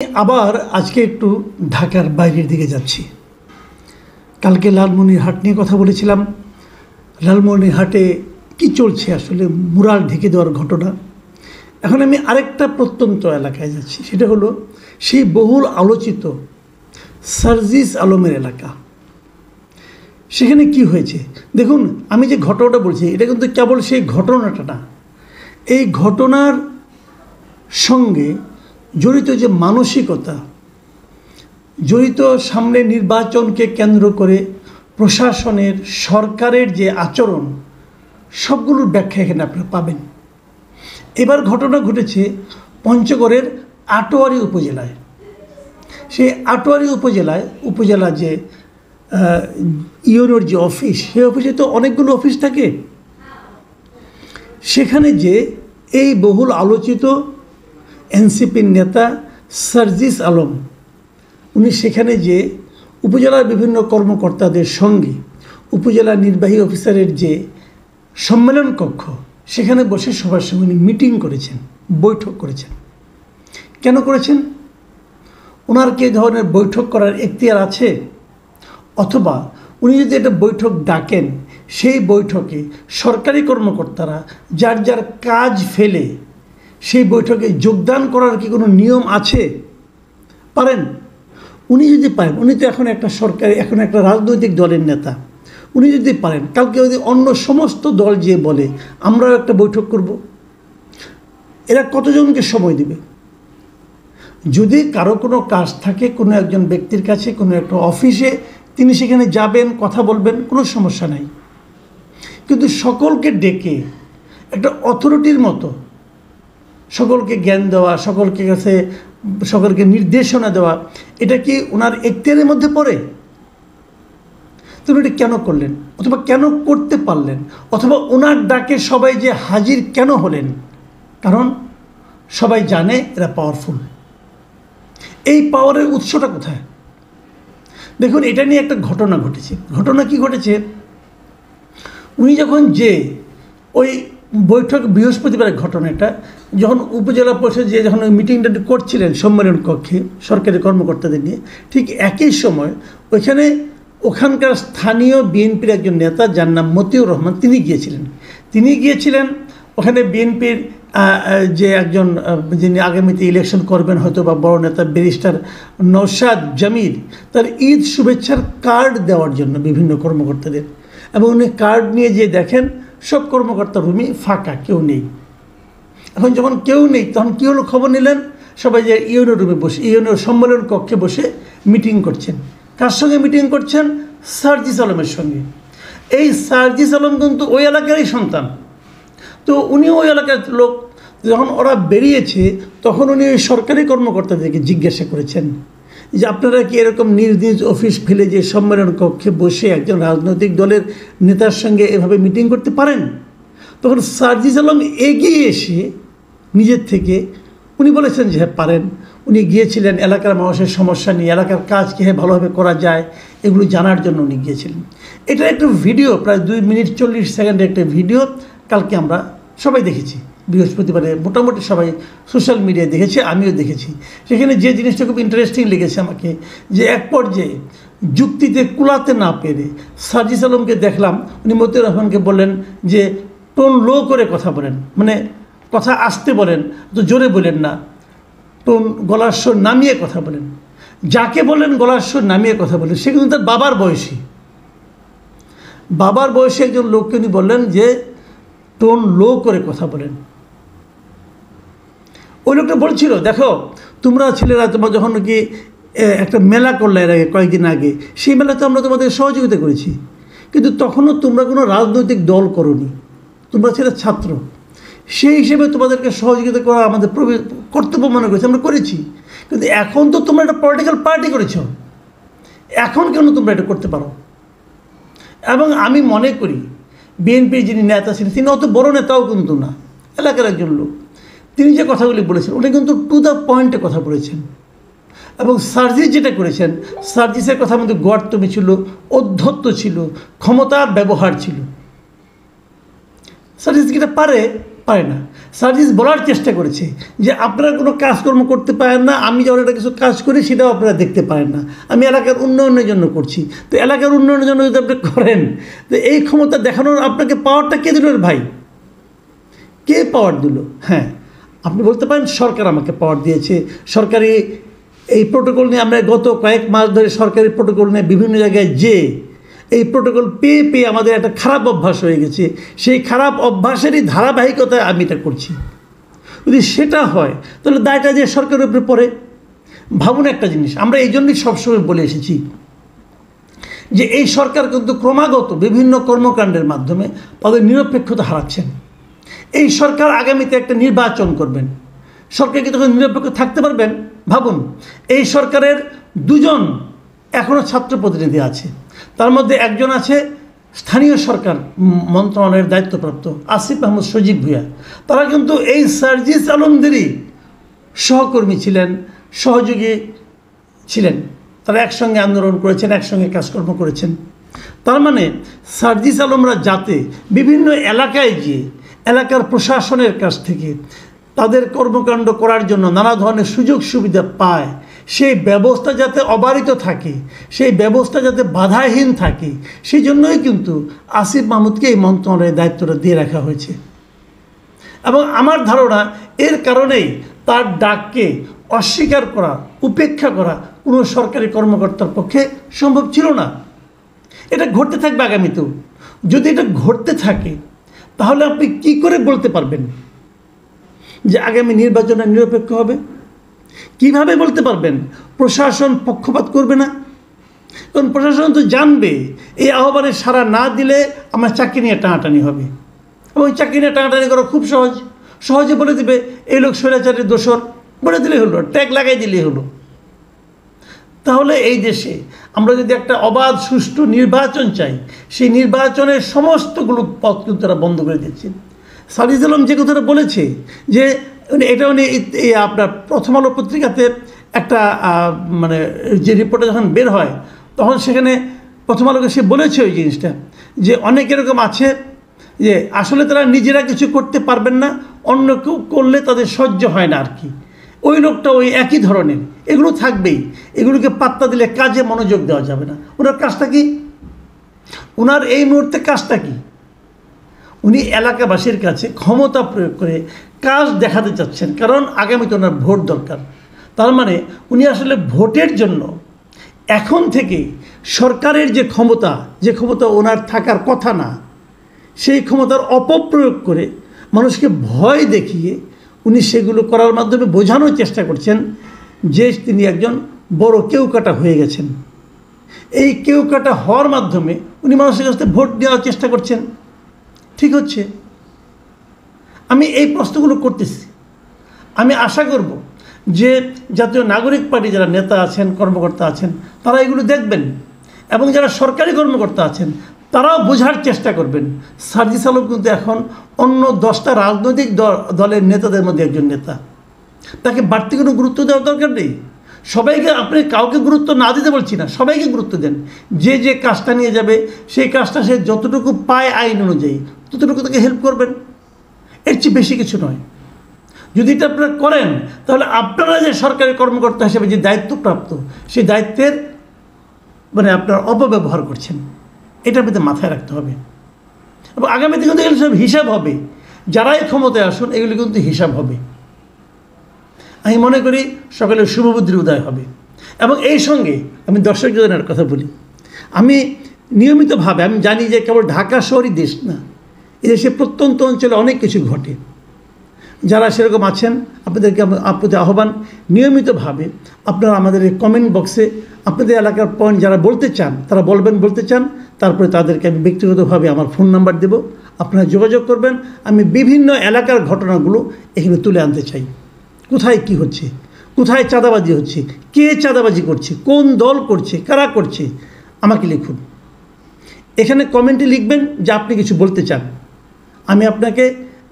আবার আজকে একটু ঢাকার বাইরের দিকে যাচ্ছি। কালকে লালমনিরহাট নিয়ে কথা বলেছিলাম। লালমনিরহাটে কি চলছে আসলে, মুরাল ঢেকে দেওয়ার ঘটনা। এখন আমি আরেকটা প্রত্যন্ত এলাকায় যাচ্ছি, সেটা হলো সেই বহুল আলোচিত সার্জিস আলমের এলাকা। সেখানে কি হয়েছে দেখুন, আমি যে ঘটনাটা বলছি এটা কিন্তু কেবল সেই ঘটনাটা না, এই ঘটনার সঙ্গে জড়িত যে মানসিকতা, জড়িত সামনে নির্বাচনকে কেন্দ্র করে প্রশাসনের, সরকারের যে আচরণ, সবগুলোর ব্যাখ্যা এখানে আপনারা পাবেন। এবার ঘটনা ঘটেছে পঞ্চগড়ের আটোয়ারী উপজেলায়। সেই আটোয়ারী উপজেলা যে ইউনোর যে অফিস, সেই অফিসে তো অনেকগুলো অফিস থাকে। সেখানে যে এই বহুল আলোচিত এনসিপির নেতা সার্জিস আলম, উনি সেখানে যে উপজেলার বিভিন্ন কর্মকর্তাদের সঙ্গে উপজেলা নির্বাহী অফিসারের যে সম্মেলন কক্ষ, সেখানে বসে সবার সঙ্গে উনি মিটিং করেছেন, বৈঠক করেছেন। কেন করেছেন? ওনার কি ধরনের বৈঠক করার এখতিয়ার আছে? অথবা উনি যদি একটা বৈঠক ডাকেন, সেই বৈঠকে সরকারি কর্মকর্তারা যার যার কাজ ফেলে সেই বৈঠকে যোগদান করার কি কোনো নিয়ম আছে? পারেন? উনি যদি পারেন, উনি তো এখন একটা রাজনৈতিক দলের নেতা, উনি যদি পারেন, কালকে যদি অন্য সমস্ত দল যে বলে আমরাও একটা বৈঠক করব, এরা কতজনকে সময় দিবে? যদি কারো কোনো কাজ থাকে কোনো একজন ব্যক্তির কাছে, কোনো একটা অফিসে, তিনি সেখানে যাবেন, কথা বলবেন, কোনো সমস্যা নাই। কিন্তু সকলকে ডেকে একটা অথরিটির মতো সকলকে জ্ঞান দেওয়া, সকলকে নির্দেশনা দেওয়া, এটা কি ওনার এখতিয়ারের মধ্যে পড়ে? তিনি এটা কেন করলেন, অথবা কেন করতে পারলেন, অথবা ওনার ডাকে সবাই যে হাজির কেন হলেন? কারণ সবাই জানে এরা পাওয়ারফুল। এই পাওয়ারের উৎসটা কোথায়? দেখুন, এটা নিয়ে একটা ঘটনা ঘটেছে। ঘটনা কি ঘটেছে? উনি যখন ওই বৈঠক, বৃহস্পতিবারের ঘটনাটা, যখন উপজেলা পরিষদ যখন ওই মিটিংটা করছিলেন সম্মেলন কক্ষে সরকারি কর্মকর্তাদের নিয়ে, ঠিক একই সময় ওখানকার স্থানীয় বিএনপির একজন নেতা, যার নাম মতিউর রহমান, তিনি গিয়েছিলেন ওখানে বিএনপির যে একজন, যিনি আগামীতে ইলেকশন করবেন হয়তো বা বড় নেতা, ব্যারিস্টার নওশাদ জামিল, তার ঈদ শুভেচ্ছার কার্ড দেওয়ার জন্য বিভিন্ন কর্মকর্তাদের। এবং উনি কার্ড নিয়ে দেখেন সব কর্মকর্তার রুমই ফাঁকা, কেউ নেই। এখন যখন কেউ নেই, তখন কী হলো, খবর নিলেন সবাই যে ইউনো রুমে বসে, ইউনো সম্মেলন কক্ষে বসে মিটিং করছেন। কার সঙ্গে মিটিং করছেন? সার্জিস আলমের সঙ্গে। এই সার্জিস আলম কিন্তু ওই এলাকারই সন্তান, তো উনি ওই এলাকার লোক। যখন ওরা বেরিয়েছে, তখন উনি ওই সরকারি কর্মকর্তাদেরকে জিজ্ঞাসা করেছেন যে আপনারা কি এরকম নিজ নিজ অফিস ফেলে যে সম্মেলন কক্ষে বসে একজন রাজনৈতিক দলের নেতার সঙ্গে এভাবে মিটিং করতে পারেন? তখন সার্জিস আলম এগিয়ে এসে নিজের থেকে উনি বলেছেন যে হ্যাঁ পারেন। উনি গিয়েছিলেন এলাকার মানুষের সমস্যা নিয়ে, এলাকার কাজ কীভাবে ভালোভাবে করা যায় এগুলো জানার জন্য উনি গিয়েছিলেন। এটা একটা ভিডিও, প্রায় 2 মিনিট 40 সেকেন্ডের একটা ভিডিও, কালকে আমরা সবাই দেখেছি। বৃহস্পতিবারে মোটামুটি সবাই সোশ্যাল মিডিয়ায় দেখেছে, আমিও দেখেছি। সেখানে যে জিনিসটা খুব ইন্টারেস্টিং লেগেছে আমাকে, যে এক পর্যায়ে যুক্তিতে কুলাতে না পেরে সার্জিস আলমকে দেখলাম, উনি মতিউর রহমানকে বললেন যে টোন লো করে কথা বলেন, মানে কথা আসতে বলেন, তো জোরে বলেন না, টোন গলার স্বর নামিয়ে কথা বলেন। যাকে বলেন গলার স্বর নামিয়ে কথা বলেন, সে কিন্তু তার বাবার বয়সী একজন লোককে উনি বললেন যে টোন লো করে কথা বলেন। ওই লোকটা বলছিল, দেখো তোমরা ছেলেরা, তোমরা যখন কি একটা মেলা করলে এর আগে, কয়েকদিন আগে, সেই মেলাতে আমরা তোমাদের সহযোগিতা করেছি, কিন্তু তখনও তোমরা কোনো রাজনৈতিক দল করোনি, তোমরা ছিলে ছাত্র। সেই হিসেবে তোমাদেরকে সহযোগিতা করা আমাদের কর্তব্য মনে করেছি, আমরা করেছি। কিন্তু এখন তো তোমরা একটা পলিটিক্যাল পার্টি করেছ, এখন কেন তোমরা এটা করতে পারো? এবং আমি মনে করি বিএনপির যিনি নেতা ছিলেন, তিনি অত বড় নেতাও কিন্তু না, এলাকার একজন লোক। তিনি যে কথাগুলি বলেছেন, উনি কিন্তু টু দ্য পয়েন্টে কথা বলেছেন। এবং সার্জিস যেটা করেছেন, সার্জিসের কথার মধ্যে গোয়ার্তমি ছিল, অধ্যত্ত ছিল, ক্ষমতার ব্যবহার ছিল। সার্জিস কি এটা পারে? পারে না। সার্জিস বলার চেষ্টা করেছে যে আপনারা কোনো কাজকর্ম করতে পারেন না, আমি যখন একটা কিছু কাজ করি সেটাও আপনারা দেখতে পারেন না, আমি এলাকার উন্নয়নের জন্য করছি। তো এলাকার উন্নয়নের জন্য যদি আপনি করেন, তো এই ক্ষমতা দেখানোর আপনাকে পাওয়ারটা কে দিল ভাই? কে পাওয়ার দিল? হ্যাঁ, আপনি বলতে পারেন সরকার আমাকে পাওয়ার দিয়েছে, সরকারি এই প্রোটোকল নিয়ে আমরা গত কয়েক মাস ধরে সরকারি প্রোটোকল নিয়ে বিভিন্ন জায়গায় এই প্রোটোকল পেয়ে পেয়ে আমাদের একটা খারাপ অভ্যাস হয়ে গেছে, সেই খারাপ অভ্যাসেরই ধারাবাহিকতায় আমি এটা করছি। যদি সেটা হয় তাহলে দায়টা যে সরকারের উপরে পড়ে। ভাবুন একটা জিনিস, আমরা এই জন্যই সবসময় বলে এসেছি যে এই সরকার কিন্তু ক্রমাগত বিভিন্ন কর্মকাণ্ডের মাধ্যমে তাদের নিরপেক্ষতা হারাচ্ছেন। এই সরকার আগামীতে একটা নির্বাচন করবেন, সরকার কি তখন নিরপেক্ষ থাকতে পারবেন? ভাবুন, এই সরকারের দুজন এখনও ছাত্র প্রতিনিধি আছে, তার মধ্যে একজন আছে স্থানীয় সরকার মন্ত্রণালয়ের দায়িত্বপ্রাপ্ত আসিফ মাহমুদ সজীব ভূঁইয়া। তারা কিন্তু এই সার্জিস আলমদেরই সহকর্মী ছিলেন, সহযোগী ছিলেন, তারা একসঙ্গে আন্দোলন করেছেন, একসঙ্গে কাজকর্ম করেছেন। তার মানে সার্জিস আলমরা যাতে বিভিন্ন এলাকায় গিয়ে এলাকার প্রশাসনের কাছ থেকে তাদের কর্মকাণ্ড করার জন্য নানা ধরনের সুযোগ সুবিধা পায়, সেই ব্যবস্থা যাতে অবারিত থাকে, সেই ব্যবস্থা যাতে বাধাহীন থাকে, সেই জন্যই কিন্তু আসিফ মাহমুদকে এই মন্ত্রণালয়ের দায়িত্বটা দিয়ে রাখা হয়েছে। এবং আমার ধারণা এর কারণেই তার ডাককে অস্বীকার করা, উপেক্ষা করা কোনো সরকারি কর্মকর্তার পক্ষে সম্ভব ছিল না। এটা ঘটতে থাকবে আগামীতেও। যদি এটা ঘটতে থাকে তাহলে আপনি কি করে বলতে পারবেন যে আগামী নির্বাচনে নিরপেক্ষ হবে? কিভাবে বলতে পারবেন প্রশাসন পক্ষপাত করবে না? কারণ প্রশাসন তো জানবে এই আহ্বানে সাড়া না দিলে আমার চাকরি নিয়ে টানাটানি হবে, এবং চাকরি নিয়ে টানাটানি করা খুব সহজে বলে দিবে এই লোক স্বৈরাচারের দোষর, বলে দিলেই হলো, ট্যাগ লাগাই দিলেই হলো। তাহলে এই দেশে আমরা যদি একটা অবাধ সুষ্ঠু নির্বাচন চাই, সেই নির্বাচনের সমস্তগুলো পথ কিন্তু তারা বন্ধ করে দিচ্ছে। সার্জিস আলম যে কথাটা বলেছে যে এটা উনি আপনার প্রথম আলো পত্রিকাতে একটা মানে যে রিপোর্টে যখন বের হয় তখন সেখানে প্রথম আলোকে সে বলেছে ওই জিনিসটা যে অনেক এরকম আছে যে আসলে তারা নিজেরা কিছু করতে পারবেন না, অন্য কেউ করলে তাদের সহ্য হয় না আর কি। ওই লোকটা ওই একই ধরনের, এগুলো থাকবেই, এগুলোকে পাত্তা দিলে কাজে মনোযোগ দেওয়া যাবে না। ওনার কাজটা কি? ওনার এই মুহূর্তে কাজটা কি? উনি এলাকাবাসীর কাছে ক্ষমতা প্রয়োগ করে কাজ দেখাতে চাচ্ছেন, কারণ আগামীতে ওনার ভোট দরকার। তার মানে উনি আসলে ভোটের জন্য এখন থেকে সরকারের যে ক্ষমতা ওনার থাকার কথা না, সেই ক্ষমতার অপপ্রয়োগ করে মানুষকে ভয় দেখিয়ে উনি সেগুলো করার মাধ্যমে বোঝানোর চেষ্টা করছেন যে তিনি একজন বড় কেউকাটা হয়ে গেছেন। এই কেউকাটা হওয়ার মাধ্যমে উনি মানুষের কাছ থেকে ভোট নেওয়ার চেষ্টা করছেন। ঠিক হচ্ছে? আমি এই প্রশ্নগুলো করতেছি। আমি আশা করব যে জাতীয় নাগরিক পার্টি যারা নেতা আছেন, কর্মকর্তা আছেন, তারা এগুলো দেখবেন, এবং যারা সরকারি কর্মকর্তা আছেন তারাও বোঝার চেষ্টা করবেন। সার্জিস আলম কিন্তু এখন অন্য 10টা রাজনৈতিক দলের নেতাদের মধ্যে একজন নেতা, তাকে বাড়তি কোনো গুরুত্ব দেওয়ার দরকার নেই। সবাইকে, আপনি কাউকে গুরুত্ব না দিতে বলছি না, সবাইকে গুরুত্ব দেন। যে কাজটা নিয়ে যাবে সেই কাজটা সে যতটুকু পায় আইন অনুযায়ী ততটুকু তাকে হেল্প করবেন, এর চেয়ে বেশি কিছু নয়। যদি এটা আপনারা করেন তাহলে আপনারা যে সরকারি কর্মকর্তা হিসেবে যে দায়িত্বপ্রাপ্ত, সেই দায়িত্বের মানে আপনারা অপব্যবহার করছেন, এটা আপনাদের মাথায় রাখতে হবে। এবং আগামীতে কিন্তু এগুলো সব হিসাব হবে, যারাই ক্ষমতায় আসুন এগুলো কিন্তু হিসাব হবে। আমি মনে করি সকালে শুভবুদ্ধির উদয় হবে। এবং এই সঙ্গে আমি দর্শকজনের কথা বলি, আমি নিয়মিতভাবে, আমি জানি যে কেবল ঢাকা শহরই দেশ না, এদেশে প্রত্যন্ত অঞ্চলে অনেক কিছু ঘটে। যারা সেরকম আছেন আপনাদেরকে আপনাদের আহ্বান, নিয়মিতভাবে আপনারা আমাদের এই কমেন্ট বক্সে আপনাদের এলাকার পয়েন্ট যারা বলতে চান তারা বলতে চান, তারপরে তাদেরকে আমি ব্যক্তিগতভাবে আমার ফোন নাম্বার দেব, আপনারা যোগাযোগ করবেন। আমি বিভিন্ন এলাকার ঘটনাগুলো এখানে তুলে আনতে চাই। কোথায় কি হচ্ছে, কোথায় চাঁদাবাজি হচ্ছে, কে চাঁদাবাজি করছে, কোন দল করছে, কারা করছে, আমাকে লিখুন। এখানে কমেন্টে লিখবেন যে আপনি কিছু বলতে চান, আমি আপনাকে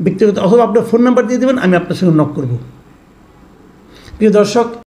ব্যক্তিগত অথবা আপনার ফোন নাম্বার দিয়ে দেবেন, আমি আপনার সঙ্গে নক করব। প্রিয় দর্শক,